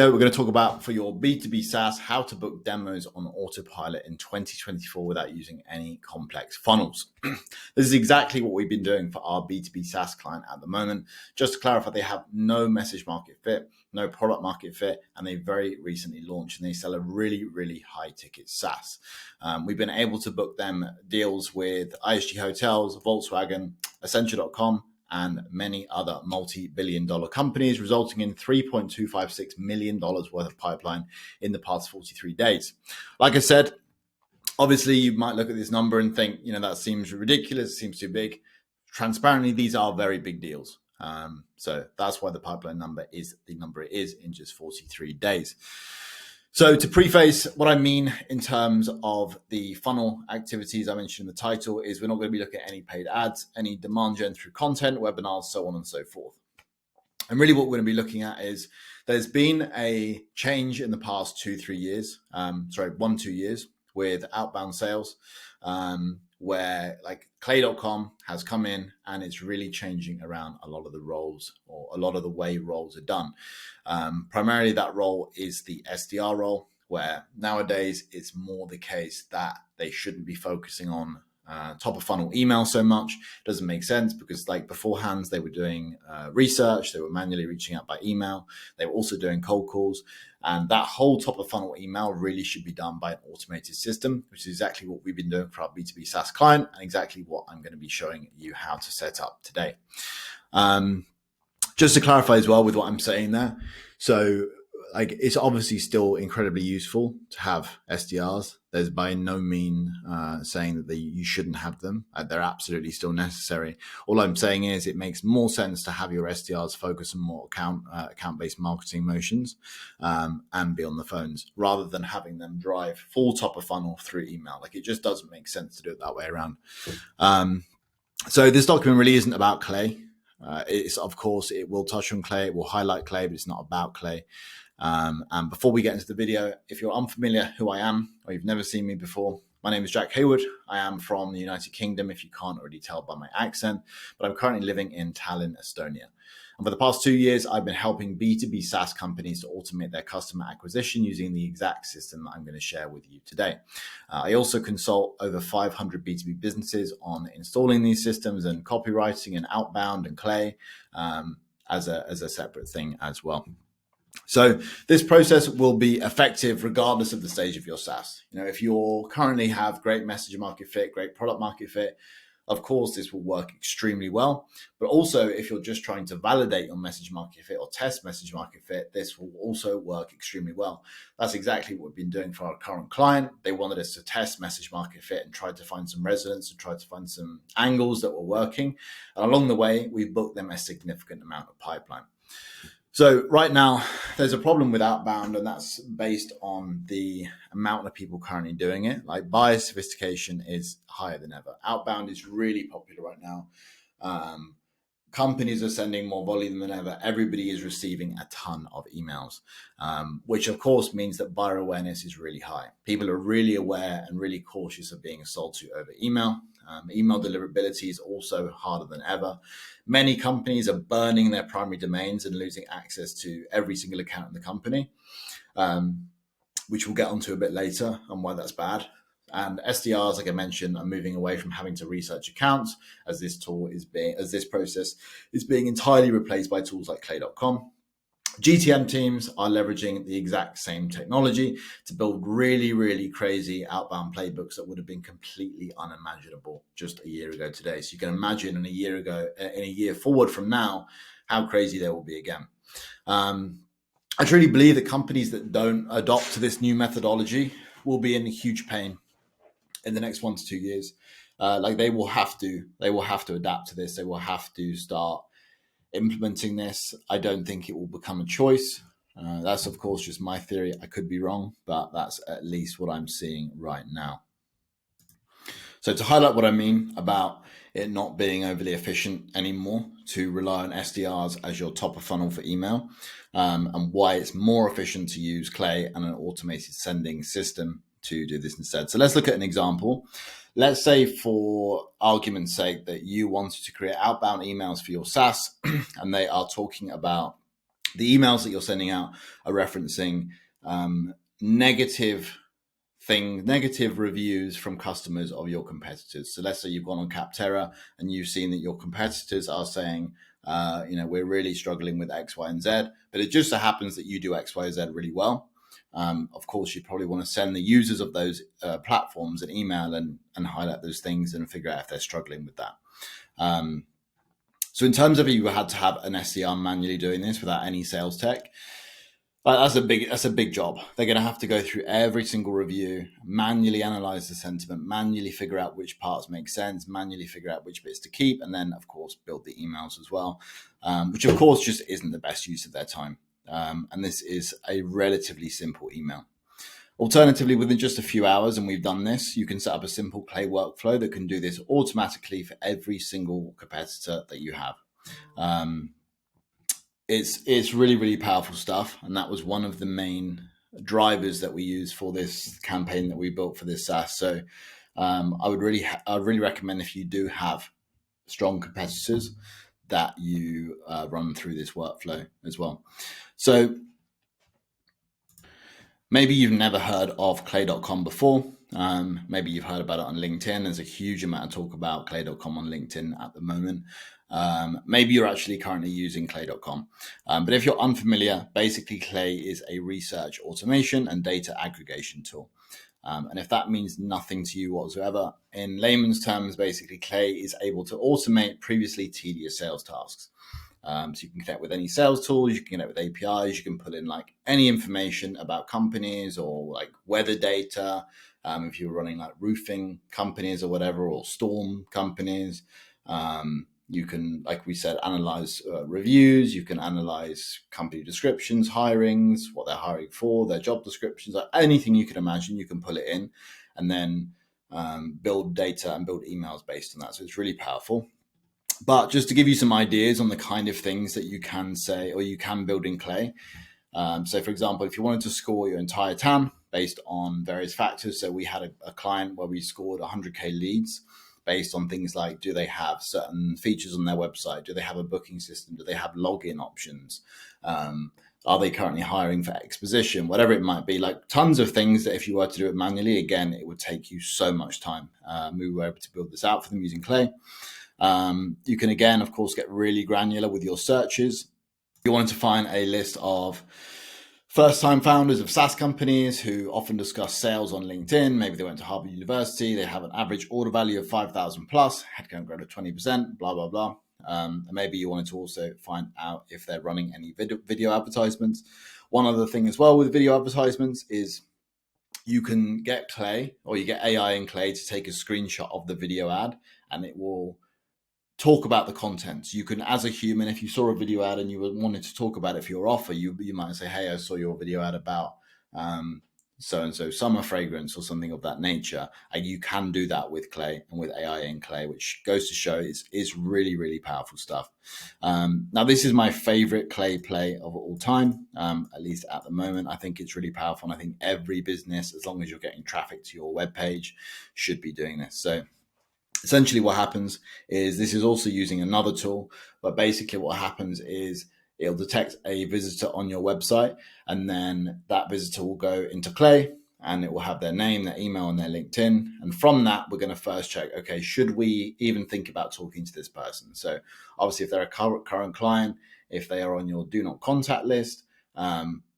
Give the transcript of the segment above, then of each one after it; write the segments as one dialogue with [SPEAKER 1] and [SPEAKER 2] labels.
[SPEAKER 1] We're going to talk about, for your B2B SaaS, how to book demos on Autopilot in 2024 without using any complex funnels. This is exactly what we've been doing for our B2B SaaS client at the moment. Just to clarify, they have no message market fit, no product market fit, and they very recently launched and they sell a really, really high ticket SaaS. We've been able to book them deals with IHG Hotels, Volkswagen, Accenture.com, and many other multi-billion-dollar companies, resulting in $3.256 million worth of pipeline in the past 43 days. Like I said, obviously you might look at this number and think, that seems ridiculous, it seems too big. Transparently, these are very big deals. So that's why the pipeline number is the number it is in just 43 days. So to preface what I mean in terms of the funnel activities I mentioned in the title is we're not going to be looking at any paid ads, any demand gen through content, webinars, so on and so forth. And really what we're going to be looking at is there's been a change in the past 2 years with outbound sales, where like Clay.com has come in and it's really changing around a lot of the roles or a lot of the way roles are done. Primarily that role is the SDR role, where nowadays it's more the case that they shouldn't be focusing on top of funnel email so much. It doesn't make sense because like beforehand they were doing research, they were manually reaching out by email, they were also doing cold calls, and that whole top of funnel email really should be done by an automated system, which is exactly what we've been doing for our B2B SaaS client and exactly what I'm going to be showing you how to set up today. Just to clarify as well with what I'm saying there, so like it's obviously still incredibly useful to have SDRs. There's by no mean saying that you shouldn't have them. They're absolutely still necessary. All I'm saying is it makes more sense to have your SDRs focus on more account-based marketing motions and be on the phones rather than having them drive full top of funnel through email. Like it just doesn't make sense to do it that way around. So this document really isn't about Clay. Of course, it will touch on Clay, it will highlight Clay, but it's not about Clay. And before we get into the video, if you're unfamiliar who I am or you've never seen me before, my name is Jack Hayward. I am from the United Kingdom, if you can't already tell by my accent, but I'm currently living in Tallinn, Estonia. And for the past 2 years, I've been helping B2B SaaS companies to automate their customer acquisition using the exact system that I'm going to share with you today. I also consult over 500 B2B businesses on installing these systems and copywriting and Outbound and Clay as a separate thing as well. So this process will be effective regardless of the stage of your SaaS. If you currently have great message market fit, great product market fit, of course, this will work extremely well. But also, if you're just trying to validate your message market fit or test message market fit, this will also work extremely well. That's exactly what we've been doing for our current client. They wanted us to test message market fit and try to find some resonance and try to find some angles that were working. And along the way, we booked them a significant amount of pipeline. So right now, there's a problem with outbound, and that's based on the amount of people currently doing it. Like buyer sophistication is higher than ever. Outbound is really popular right now. Companies are sending more volume than ever. Everybody is receiving a ton of emails, which of course means that buyer awareness is really high. People are really aware and really cautious of being sold to over email. Email deliverability is also harder than ever. Many companies are burning their primary domains and losing access to every single account in the company, which we'll get onto a bit later and why that's bad. And SDRs, like I mentioned, are moving away from having to research accounts as this process is being entirely replaced by tools like Clay.com. GTM teams are leveraging the exact same technology to build really, really crazy outbound playbooks that would have been completely unimaginable just a year ago today. So you can imagine in a year forward from now, how crazy they will be again. I truly believe that companies that don't adopt to this new methodology will be in huge pain in the next 1 to 2 years. They will have to adapt to this. They will have to start implementing this. I don't think it will become a choice. That's of course just my theory. I could be wrong, but that's at least what I'm seeing right now. So to highlight what I mean about it not being overly efficient anymore to rely on SDRs as your top of funnel for email, and why it's more efficient to use Clay and an automated sending system to do this instead. So let's look at an example. Let's say for argument's sake that you wanted to create outbound emails for your SaaS and they are talking about the emails that you're sending out are referencing negative reviews from customers of your competitors. So let's say you've gone on Capterra and you've seen that your competitors are saying, we're really struggling with X, Y, and Z, but it just so happens that you do X, Y, Z really well. Of course, you probably want to send the users of those platforms an email and highlight those things and figure out if they're struggling with that. So in terms of you had to have an SDR manually doing this without any sales tech, that's a big job. They're going to have to go through every single review, manually analyze the sentiment, manually figure out which parts make sense, manually figure out which bits to keep, and then, of course, build the emails as well, which, of course, just isn't the best use of their time. And this is a relatively simple email. Alternatively, within just a few hours, and we've done this, you can set up a simple Clay workflow that can do this automatically for every single competitor that you have. It's really, really powerful stuff. And that was one of the main drivers that we used for this campaign that we built for this SaaS. So I'd really recommend, if you do have strong competitors, that you run through this workflow as well. So maybe you've never heard of Clay.com before. Maybe you've heard about it on LinkedIn. There's a huge amount of talk about Clay.com on LinkedIn at the moment. Maybe you're actually currently using Clay.com. But if you're unfamiliar, basically Clay is a research automation and data aggregation tool. And if that means nothing to you whatsoever, in layman's terms, basically Clay is able to automate previously tedious sales tasks. So you can connect with any sales tools, you can connect with APIs, you can put in like any information about companies or like weather data. If you're running like roofing companies or whatever, or storm companies, you can, like we said, analyze reviews. You can analyze company descriptions, hirings, what they're hiring for, their job descriptions, like anything you can imagine, you can pull it in and then build data and build emails based on that. So it's really powerful. But just to give you some ideas on the kind of things that you can say or you can build in Clay. So for example, if you wanted to score your entire TAM based on various factors. So we had a client where we scored 100K leads based on things like, do they have certain features on their website? Do they have a booking system? Do they have login options? Are they currently hiring for exposition? Whatever it might be, like tons of things that if you were to do it manually, again, it would take you so much time. We were able to build this out for them using Clay. You can, again, of course, get really granular with your searches. You want to find a list of first-time founders of SaaS companies who often discuss sales on LinkedIn. Maybe they went to Harvard University. They have an average order value of 5,000 plus, headcount grow to 20%, blah, blah, blah. And maybe you wanted to also find out if they're running any video advertisements. One other thing as well with video advertisements is you can get Clay, or you get AI in Clay, to take a screenshot of the video ad, and it will talk about the content. You can, as a human, if you saw a video ad and you wanted to talk about it for your offer, you might say, hey, I saw your video ad about so-and-so summer fragrance or something of that nature. And you can do that with Clay and with AI in Clay, which goes to show is really, really powerful stuff. Now, this is my favorite Clay play of all time, at least at the moment. I think it's really powerful. And I think every business, as long as you're getting traffic to your webpage, should be doing this. So essentially what happens is, this is also using another tool, but basically what happens is it'll detect a visitor on your website, and then that visitor will go into Clay and it will have their name, their email, and their LinkedIn. And from that, we're going to first check, okay, should we even think about talking to this person? So obviously if they're a current client, if they are on your do not contact list,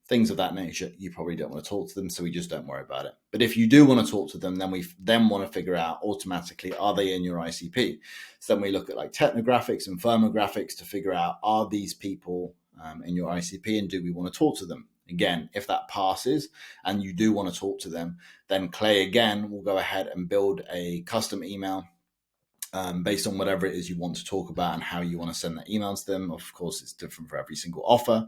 [SPEAKER 1] things of that nature, you probably don't want to talk to them, so we just don't worry about it. But if you do want to talk to them, then we want to figure out automatically, are they in your ICP? So then we look at like technographics and firmographics to figure out, are these people in your ICP, and do we want to talk to them? Again, if that passes and you do want to talk to them, then Clay again will go ahead and build a custom email based on whatever it is you want to talk about and how you want to send that email to them. Of course, it's different for every single offer.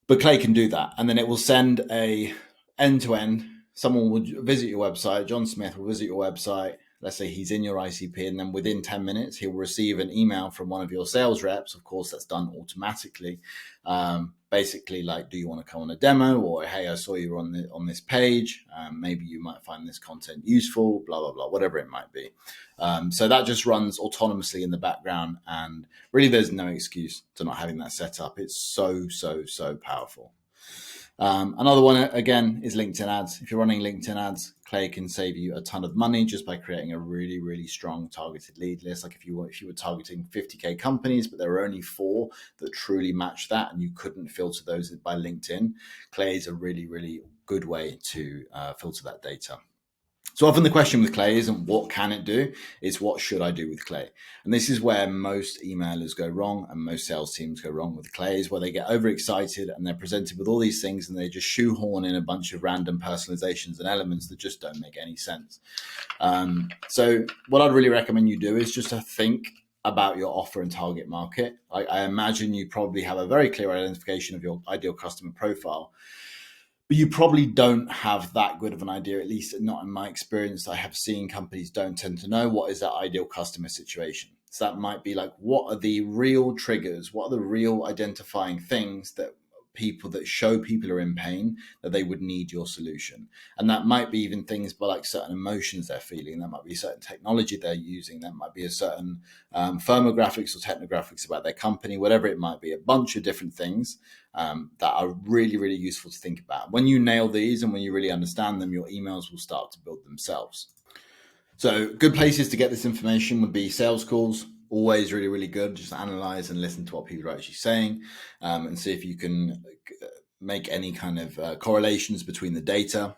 [SPEAKER 1] But Clay can do that, and then it will send a end-to-end. Someone would visit your website. John Smith will visit your website. let's say he's in your ICP, and then within 10 minutes, he'll receive an email from one of your sales reps. Of course, that's done automatically. Basically, like, do you want to come on a demo? Or, hey, I saw you on this page. Maybe you might find this content useful, blah, blah, blah, whatever it might be. So that just runs autonomously in the background. And really, there's no excuse to not having that set up. It's so, so, so powerful. Another one, again, is LinkedIn ads. If you're running LinkedIn ads, Clay can save you a ton of money just by creating a really, really strong targeted lead list. Like if you were targeting 50K companies, but there were only 4 that truly match that, and you couldn't filter those by LinkedIn, Clay is a really, really good way to filter that data. So often the question with Clay isn't what can it do, it's what should I do with Clay? And this is where most emailers go wrong and most sales teams go wrong with Clay, is where they get overexcited and they're presented with all these things and they just shoehorn in a bunch of random personalizations and elements that just don't make any sense. So what I'd really recommend you do is just to think about your offer and target market. I imagine you probably have a very clear identification of your ideal customer profile, but you probably don't have that good of an idea, at least not in my experience. I have seen companies don't tend to know what is that ideal customer situation. So that might be like, what are the real triggers? What are the real identifying things that show people are in pain, that they would need your solution? And that might be even things by like certain emotions they're feeling. That might be certain technology they're using. That might be a certain firmographics or technographics about their company, whatever it might be, a bunch of different things that are really, really useful to think about. When you nail these and when you really understand them, your emails will start to build themselves. So good places to get this information would be sales calls. Always really, really good. Just analyze and listen to what people are actually saying and see if you can make any kind of correlations between the data.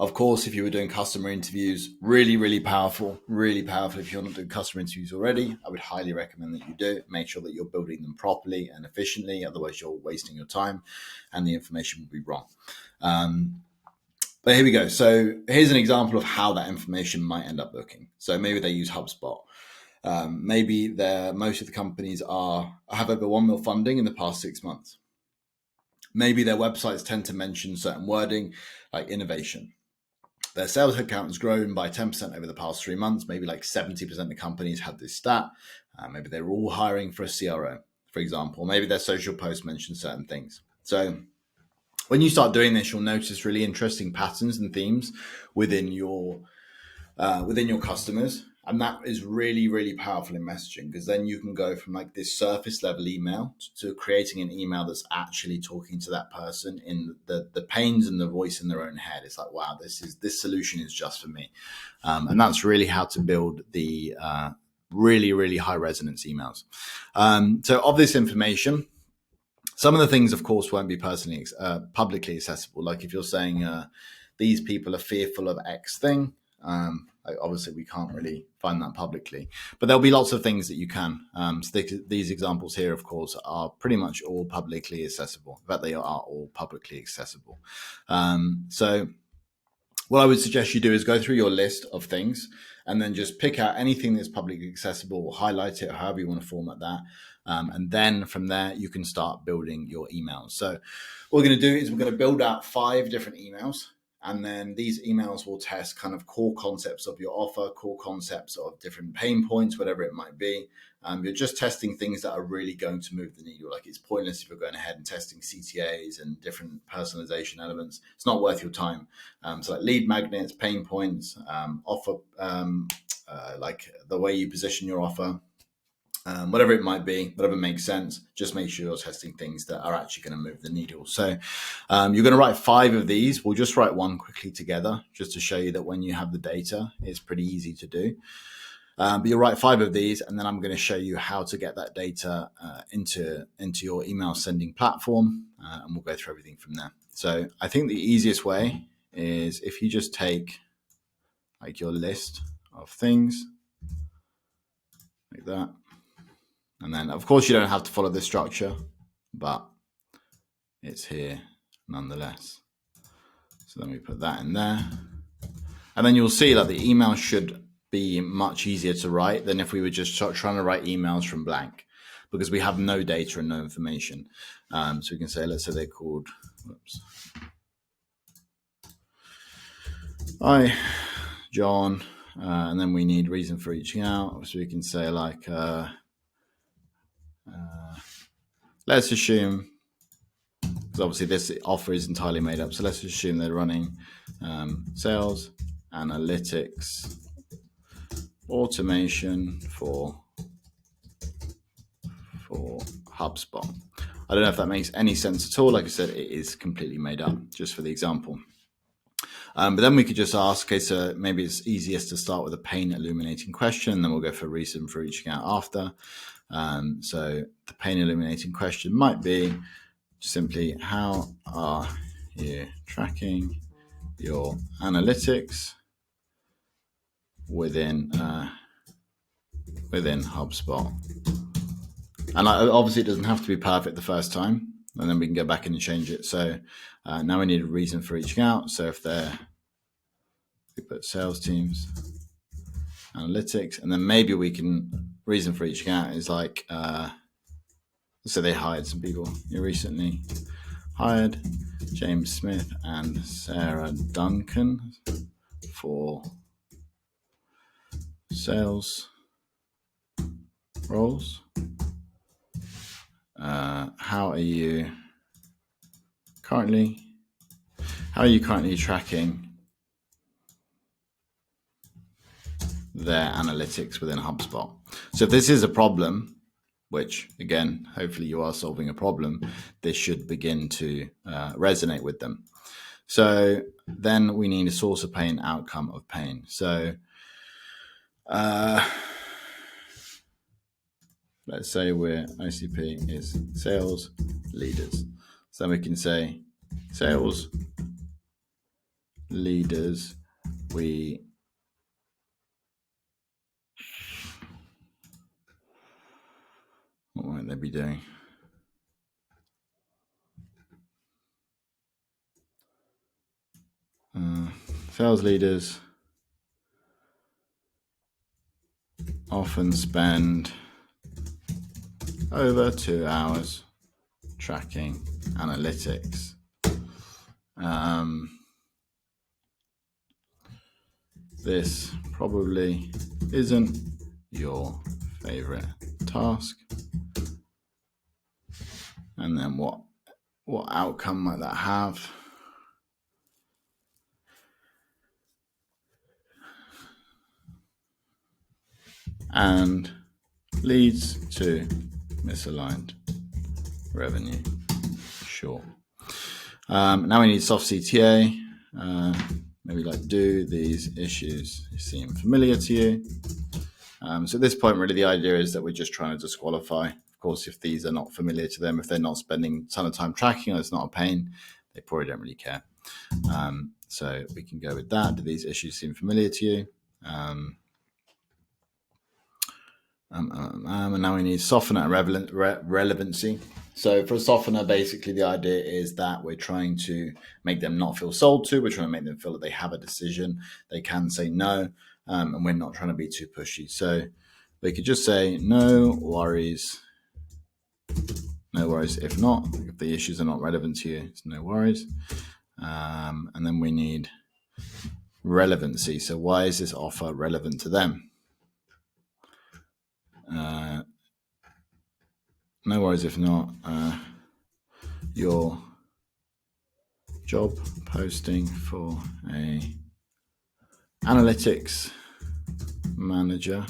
[SPEAKER 1] Of course, if you were doing customer interviews, really, really powerful, really powerful. If you're not doing customer interviews already, I would highly recommend that you do. Make sure that you're building them properly and efficiently. Otherwise, you're wasting your time and the information will be wrong. But here we go. So here's an example of how that information might end up looking. So maybe they use HubSpot. Maybe most of the companies have over 1 mil funding in the past 6 months. Maybe their websites tend to mention certain wording like innovation. Their sales headcount has grown by 10% over the past 3 months. Maybe like 70% of the companies had this stat. Maybe they're all hiring for a CRO, for example. Maybe their social posts mention certain things. So when you start doing this, you'll notice really interesting patterns and themes within your customers. And that is really, really powerful in messaging, because then you can go from like this surface level email to creating an email that's actually talking to that person in the pains and the voice in their own head. It's like, wow, this solution is just for me. And that's really how to build the really, really high resonance emails. So of this information, some of the things, of course, won't be publicly accessible. Like if you're saying these people are fearful of X thing, obviously we can't really find that publicly, but there'll be lots of things that you can. So these examples here, of course, are pretty much all publicly accessible. In fact, they are all publicly accessible. So what I would suggest you do is go through your list of things and then just pick out anything that's publicly accessible, or highlight it, however you want to format that. And then from there, you can start building your emails. So what we're going to do is we're going to build out 5 different emails. And then these emails will test kind of core concepts of your offer, core concepts of different pain points, whatever it might be. You're just testing things that are really going to move the needle. Like it's pointless if you're going ahead and testing CTAs and different personalization elements. It's not worth your time. So like lead magnets, pain points, offer, like the way you position your offer, whatever it might be, whatever makes sense, just make sure you're testing things that are actually going to move the needle. So you're going to write 5 of these. We'll just write one quickly together just to show you that when you have the data, it's pretty easy to do. But you'll write 5 of these, and then I'm going to show you how to get that data into your email sending platform, and we'll go through everything from there. So I think the easiest way is if you just take like your list of things like that. And then, of course, you don't have to follow this structure, but it's here nonetheless. So then we put that in there. And then you'll see that the email should be much easier to write than if we were just trying to write emails from blank, because we have no data and no information. So we can say, let's say they're called, hi, John. and then we need reason for reaching out. So we can say like, let's assume, because obviously this offer is entirely made up. So let's assume they're running sales analytics automation for HubSpot. I don't know if that makes any sense at all. Like I said, it is completely made up just for the example. But then we could just ask, okay, so maybe it's easiest to start with a pain illuminating question, and then we'll go for a reason for reaching out after. So the pain illuminating question might be simply, how are you tracking your analytics within HubSpot? And obviously it doesn't have to be perfect the first time, and then we can go back in and change it. So now we need a reason for reaching out. So if we put sales teams, analytics, and then maybe we can, reason for reaching out is like, so they hired some people. You recently hired James Smith and Sarah Duncan for sales roles. How are you currently tracking their analytics within HubSpot? So if this is a problem, which again, hopefully you are solving a problem, this should begin to resonate with them. So then we need a source of pain, outcome of pain. So let's say we're ICP is sales leaders. So we can say sales leaders, what might they be doing? Sales leaders often spend over 2 hours tracking analytics. This probably isn't your favorite task. And then what outcome might that have? And leads to misaligned revenue. Sure. Now we need soft CTA. Maybe like, do these issues seem familiar to you? So at this point, really, the idea is that we're just trying to disqualify. Of course, if these are not familiar to them, if they're not spending a ton of time tracking, or it's not a pain, they probably don't really care. So we can go with that. Do these issues seem familiar to you? And now we need softener and relevancy. So for a softener, basically the idea is that we're trying to make them not feel sold to. We're trying to make them feel that they have a decision. They can say no, and we're not trying to be too pushy. So we could just say, no worries. No worries. If not, if the issues are not relevant to you, it's no worries. And then we need relevancy. So why is this offer relevant to them? No worries if not. Your job posting for a analytics manager,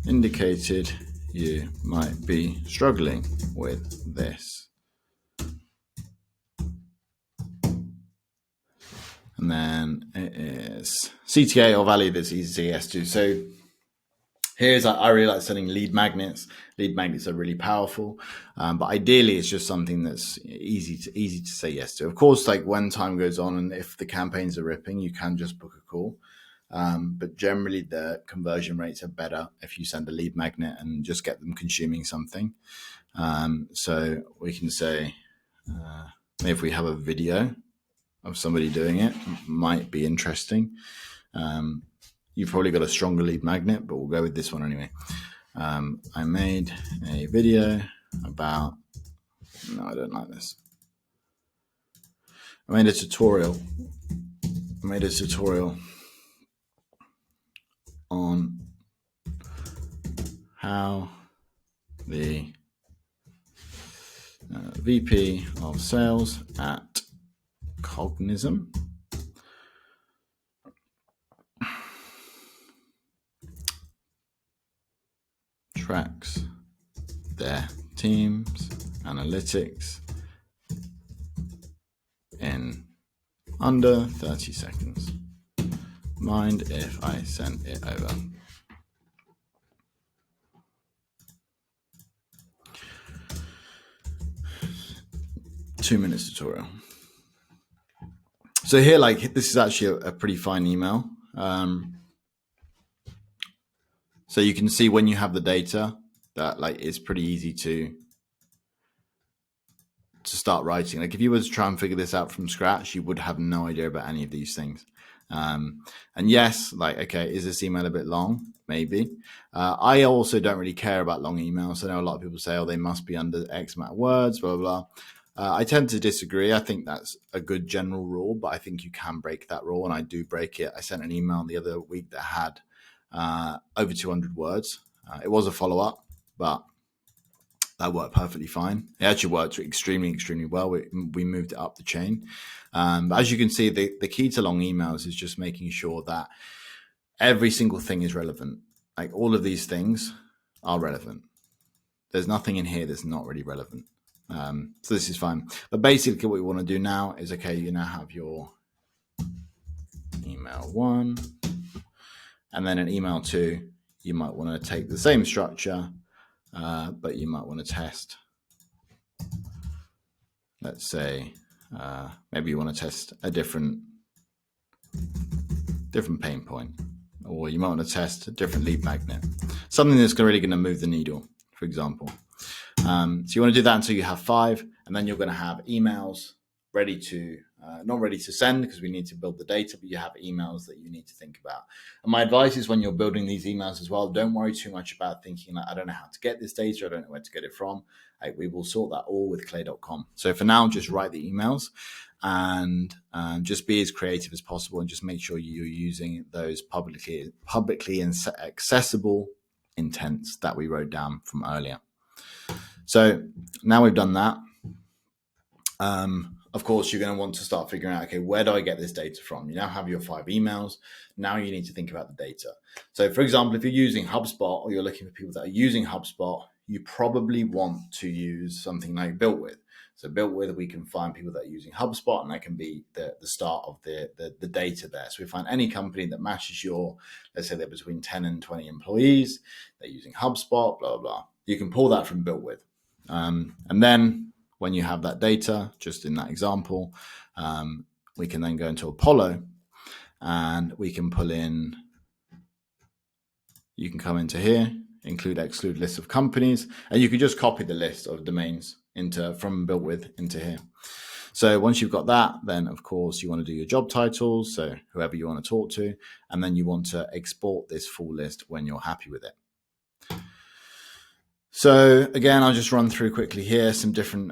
[SPEAKER 1] indicated you might be struggling with this. And then it is CTA or value that's easy to say yes to. So here's, I really like sending lead magnets. Lead magnets are really powerful, but ideally it's just something that's easy to say yes to. Of course, like when time goes on and if the campaigns are ripping, you can just book a call. But generally the conversion rates are better if you send a lead magnet and just get them consuming something. So we can say, if we have a video of somebody doing it, might be interesting. You've probably got a stronger lead magnet, but we'll go with this one anyway. I made a video about, no, I don't like this. I made a tutorial on how the VP of Sales at Cognizant tracks their team's analytics in under 30 seconds. Mind if I send it over? Two-minute tutorial. So here, like, this is actually a pretty fine email. So you can see when you have the data that, like, it's pretty easy to start writing. Like, if you were to try and figure this out from scratch, you would have no idea about any of these things. And yes, like, okay, is this email a bit long? Maybe. I also don't really care about long emails. I know a lot of people say, oh, they must be under X amount of words, blah, blah, blah. I tend to disagree. I think that's a good general rule, but I think you can break that rule, and I do break it. I sent an email the other week that had over 200 words. It was a follow-up, but that worked perfectly fine. It actually worked extremely, extremely well. We moved it up the chain. But as you can see, the key to long emails is just making sure that every single thing is relevant. Like, all of these things are relevant. There's nothing in here that's not really relevant. So this is fine. But basically what we want to do now is, okay, you now have your email 1 and then an email 2. You might want to take the same structure, but you might want to test, let's say, maybe you want to test a different pain point, or you might want to test a different lead magnet, something that's really going to move the needle, for example. So you want to do that until you have 5, and then you're going to have emails ready to, not ready to send because we need to build the data, but you have emails that you need to think about. And my advice is, when you're building these emails as well, don't worry too much about thinking like, I don't know how to get this data, I don't know where to get it from. We will sort that all with clay.com. So for now, just write the emails and just be as creative as possible, and just make sure you're using those publicly accessible intents that we wrote down from earlier. So now we've done that. Of course, you're going to want to start figuring out, okay, where do I get this data from? You now have your 5 emails. Now you need to think about the data. So for example, if you're using HubSpot, or you're looking for people that are using HubSpot, you probably want to use something like Built With. So Built With, we can find people that are using HubSpot, and that can be the start of the data there. So we find any company that matches your, let's say they're between 10 and 20 employees, they're using HubSpot, blah, blah, blah. You can pull that from Built With. And then when you have that data, just in that example, we can then go into Apollo, and we can pull in, you can come into here, include, exclude list of companies, and you can just copy the list of domains from Built With into here. So once you've got that, then of course you want to do your job titles, so whoever you want to talk to, and then you want to export this full list when you're happy with it. So again, I'll just run through quickly here some different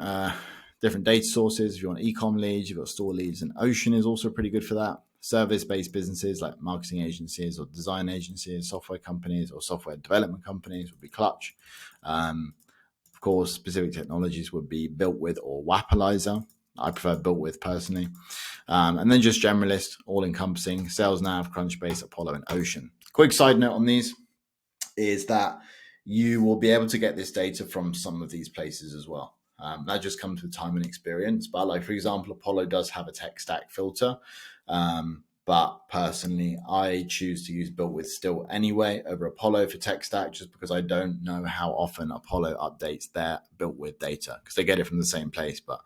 [SPEAKER 1] data sources. If you want e-com leads, you've got store leads, and Ocean is also pretty good for that. Service-based businesses like marketing agencies or design agencies, software companies or software development companies would be Clutch. Of course, specific technologies would be Built With or Wapalizer. I prefer Built With personally. And then just generalist, all-encompassing, SalesNav, Crunchbase, Apollo, and Ocean. Quick side note on these is that you will be able to get this data from some of these places as well. That just comes with time and experience. But like, for example, Apollo does have a tech stack filter. But personally, I choose to use Built With still anyway over Apollo for tech stack, just because I don't know how often Apollo updates their Built With data, because they get it from the same place, but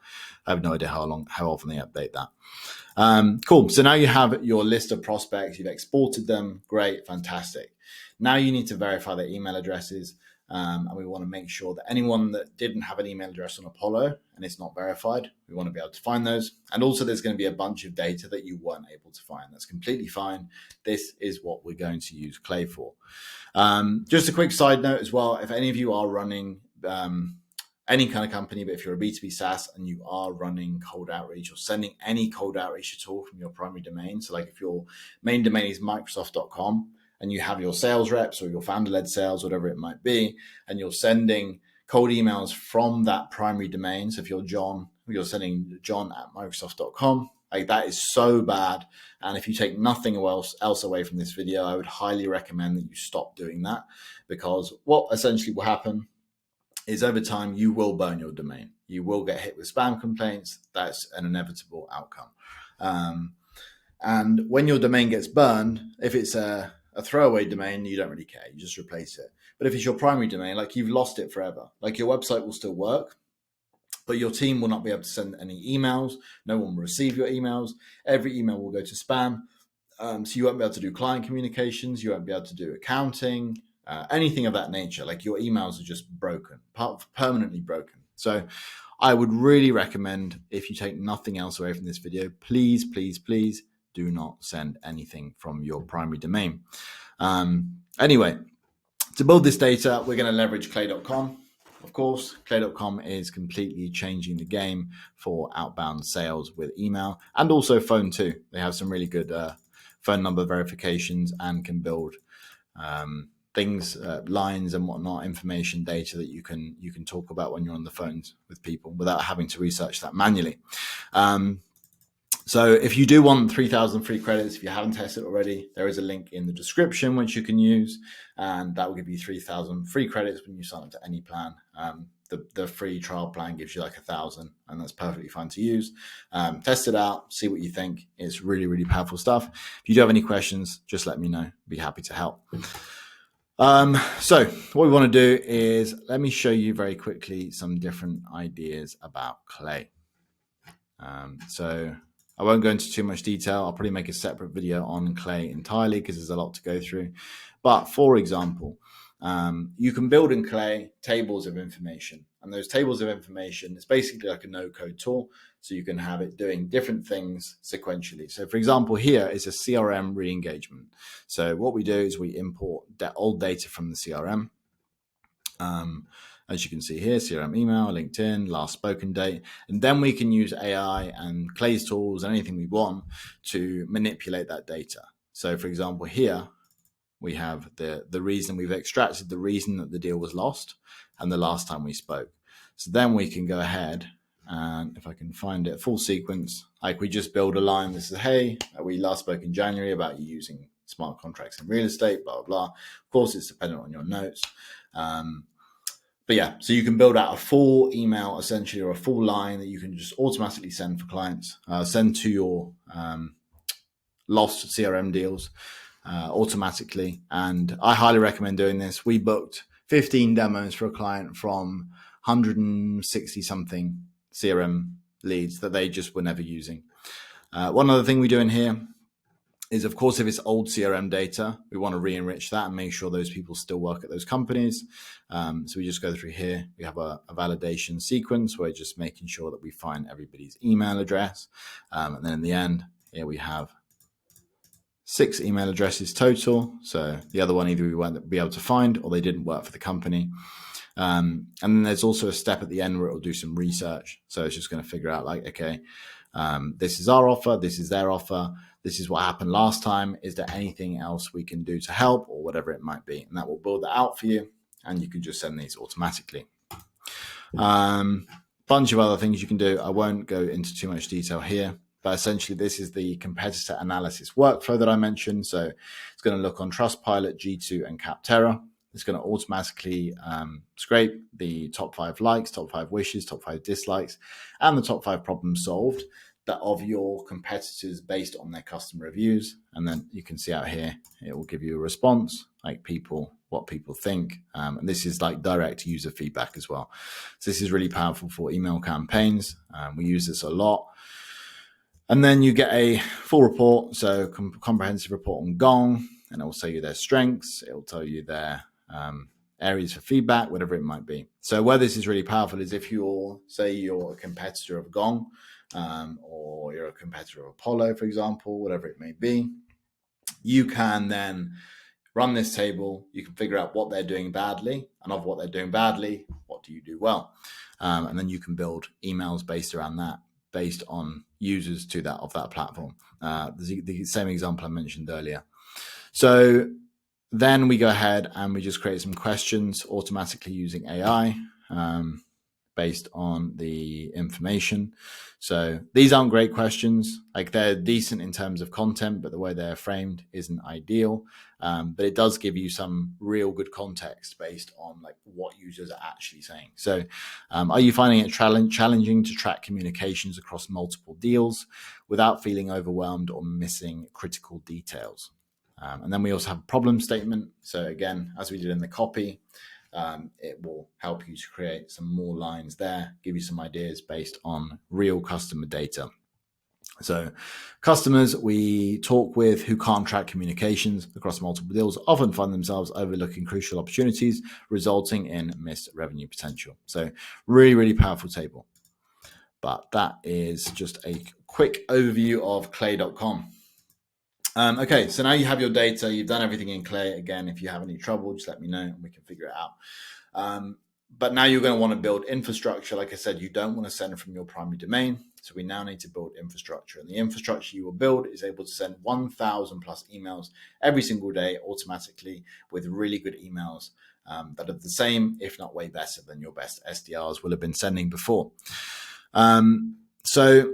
[SPEAKER 1] I have no idea how often they update that. Cool. So now you have your list of prospects. You've exported them. Great. Fantastic. Now you need to verify their email addresses. And we want to make sure that anyone that didn't have an email address on Apollo and it's not verified, we want to be able to find those. And also there's going to be a bunch of data that you weren't able to find. That's completely fine. This is what we're going to use Clay for. Just a quick side note as well. If any of you are running any kind of company, but if you're a B2B SaaS and you are running cold outreach or sending any cold outreach at all from your primary domain, so like if your main domain is Microsoft.com and you have your sales reps or your founder-led sales, whatever it might be, and you're sending cold emails from that primary domain. So if you're John, you're sending john@microsoft.com. Like that is so bad. And if you take nothing else away from this video, I would highly recommend that you stop doing that, because what essentially will happen is over time you will burn your domain. You will get hit with spam complaints. That's an inevitable outcome. And when your domain gets burned, if it's a throwaway domain, you don't really care. You just replace it. But if it's your primary domain, like you've lost it forever. Like your website will still work, but your team will not be able to send any emails. No one will receive your emails. Every email will go to spam. So you won't be able to do client communications. You won't be able to do accounting, anything of that nature. Like your emails are just broken, permanently broken. So I would really recommend, if you take nothing else away from this video, please, please, please do not send anything from your primary domain. Anyway, to build this data, we're going to leverage clay.com. Of course, clay.com is completely changing the game for outbound sales with email and also phone too. They have some really good phone number verifications and can build things, lines and whatnot, information, data that you can talk about when you're on the phones with people without having to research that manually. So if you do want 3,000 free credits, if you haven't tested it already, there is a link in the description which you can use, and that will give you 3,000 free credits when you sign up to any plan. The free trial plan gives you like 1,000, and that's perfectly fine to use. Test it out, see what you think. It's really, really powerful stuff. If you do have any questions, just let me know. Be happy to help. So what we want to do is, let me show you very quickly some different ideas about Clay. So I won't go into too much detail. I'll probably make a separate video on Clay entirely because there's a lot to go through. But for example, you can build in Clay tables of information. And those tables of information, it's basically like a no-code tool. So you can have it doing different things sequentially. So for example, here is a CRM re-engagement. So what we do is we import old data from the CRM. As you can see here, CRM email, LinkedIn, last spoken date, and then we can use AI and Clay's tools, anything we want to manipulate that data. So for example, here we have the reason we've extracted, the reason that the deal was lost and the last time we spoke. So then we can go ahead and, if I can find it, full sequence, like we just build a line that says, hey, we last spoke in January about you using smart contracts in real estate, blah, blah, blah. Of course, it's dependent on your notes. But yeah, so you can build out a full email essentially, or a full line that you can just automatically send for clients, send to your lost CRM deals automatically. And I highly recommend doing this. We booked 15 demos for a client from 160 something CRM leads that they just were never using. One other thing we do in here is, of course, if it's old CRM data, we want to re-enrich that and make sure those people still work at those companies. So we just go through here. We have a validation sequence. We're just making sure that we find everybody's email address. And then in the end, here we have 6 email addresses total. So the other one, either we won't be able to find or they didn't work for the company. And then there's also a step at the end where it will do some research. So it's just going to figure out like, okay, this is our offer. This is their offer. This is what happened last time. Is there anything else we can do to help, or whatever it might be? And that will build that out for you. And you can just send these automatically. Bunch of other things you can do. I won't go into too much detail here, but essentially this is the competitor analysis workflow that I mentioned. So it's going to look on Trustpilot, G2, and Capterra. It's going to automatically scrape the top 5 likes, top 5 wishes, top 5 dislikes, and the top 5 problems solved that of your competitors based on their customer reviews. And then you can see out here, it will give you a response, like what people think. And this is like direct user feedback as well. So this is really powerful for email campaigns. We use this a lot. And then you get a full report, so comprehensive report on Gong, and it will tell you their strengths. It will tell you their areas for feedback, whatever it might be. So where this is really powerful is if say you're a competitor of Gong, or you're a competitor of Apollo, for example, whatever it may be, you can then run this table, you can figure out what they're doing badly, and of what they're doing badly, what do you do well? And then you can build emails based around that, based on users to that of that platform. The same example I mentioned earlier. So then we go ahead and we just create some questions automatically using AI based on the information. So these aren't great questions. Like, they're decent in terms of content, but the way they're framed isn't ideal. But it does give you some real good context based on like what users are actually saying. So are you finding it challenging to track communications across multiple deals without feeling overwhelmed or missing critical details? And then we also have a problem statement. So again, as we did in the copy, it will help you to create some more lines there, give you some ideas based on real customer data. So customers we talk with who can't track communications across multiple deals often find themselves overlooking crucial opportunities, resulting in missed revenue potential. So really, really powerful table. But that is just a quick overview of clay.com. Okay, so now you have your data, you've done everything in Clay. Again, if you have any trouble, just let me know and we can figure it out. But now you're going to want to build infrastructure. Like I said, you don't want to send from your primary domain. So we now need to build infrastructure. And the infrastructure you will build is able to send 1,000 plus emails every single day automatically with really good emails that are the same, if not way better than your best SDRs will have been sending before. So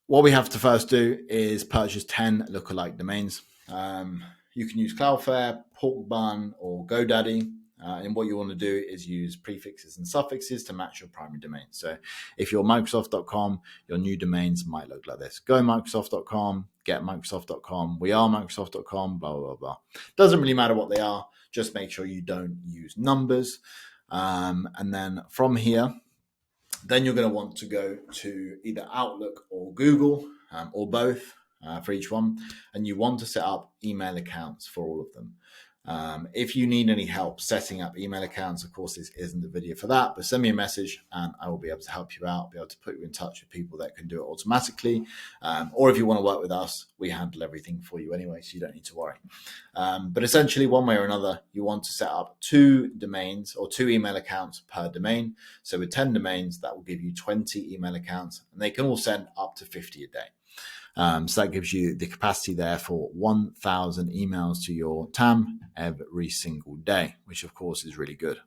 [SPEAKER 1] what we have to first do is purchase 10 lookalike domains. You can use Cloudflare, Porkbun, or GoDaddy. And what you want to do is use prefixes and suffixes to match your primary domain. So if you're Microsoft.com, your new domains might look like this. GoMicrosoft.com, GetMicrosoft.com, WeAreMicrosoft.com, blah, blah, blah. Doesn't really matter what they are. Just make sure you don't use numbers. And then from here, then you're going to want to go to either Outlook or Google or both for each one. And you want to set up email accounts for all of them. If you need any help setting up email accounts, of course, this isn't the video for that, but send me a message and I will be able to help you out, be able to put you in touch with people that can do it automatically. Or if you want to work with us, we handle everything for you anyway, so you don't need to worry. But essentially, one way or another, you want to set up 2 domains or 2 email accounts per domain. So with 10 domains, that will give you 20 email accounts, and they can all send up to 50 a day. So that gives you the capacity there for 1,000 emails to your TAM every single day, which of course is really good.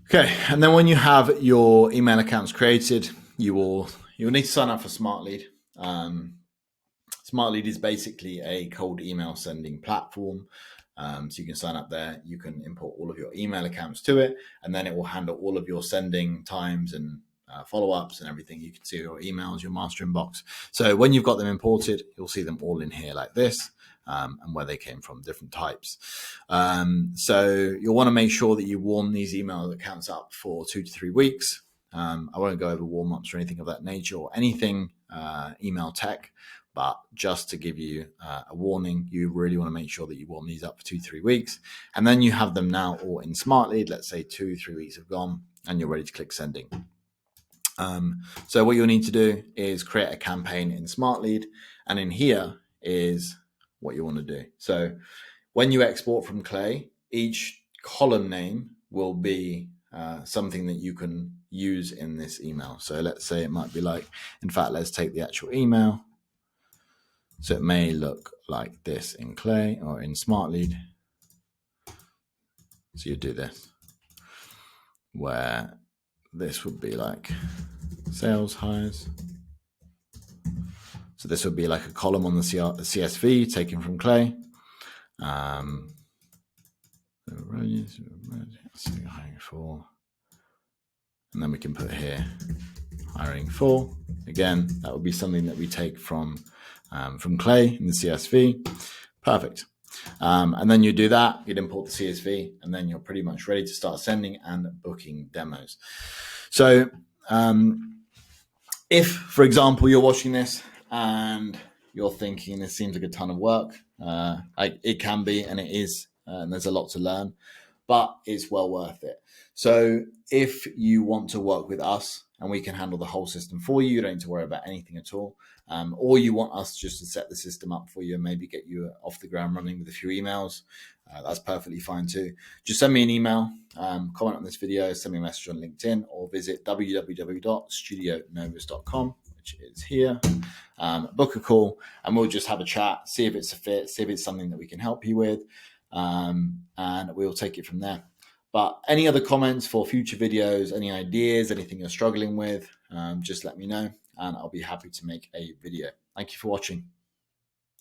[SPEAKER 1] Okay, and then when you have your email accounts created, you'll need to sign up for SmartLead. SmartLead is basically a cold email sending platform. So you can sign up there, you can import all of your email accounts to it, and then it will handle all of your sending times and follow-ups and everything. You can see your emails, your master inbox. So when you've got them imported, you'll see them all in here like this, and where they came from, different types. So you'll want to make sure that you warm these email accounts up for 2 to 3 weeks. I won't go over warm-ups or anything of that nature or anything email tech, but just to give you a warning, you really want to make sure that you warm these up for 2 to 3 weeks. And then you have them now all in SmartLead. Let's say 2 to 3 weeks have gone and you're ready to click sending. So what you'll need to do is create a campaign in SmartLead, and in here is what you want to do. So when you export from Clay, each column name will be something that you can use in this email. So let's say it might be like, in fact, let's take the actual email. So it may look like this in Clay or in SmartLead. So you do this, where this would be like sales hires. So this would be like a column on the CSV taken from Clay. Hiring for, and then we can put here hiring for. Again, that would be something that we take from Clay in the CSV. Perfect. And then you do that, you'd import the CSV, and then you're pretty much ready to start sending and booking demos. So if, for example, you're watching this and you're thinking this seems like a ton of work, it can be, and it is, and there's a lot to learn, but it's well worth it. So if you want to work with us and we can handle the whole system for you. You don't need to worry about anything at all. Or you want us just to set the system up for you and maybe get you off the ground running with a few emails, that's perfectly fine too. Just send me an email, comment on this video, send me a message on LinkedIn, or visit www.studionovus.com, which is here. Book a call and we'll just have a chat, see if it's a fit, see if it's something that we can help you with, and we'll take it from there. But any other comments for future videos, any ideas, anything you're struggling with, just let me know and I'll be happy to make a video. Thank you for watching.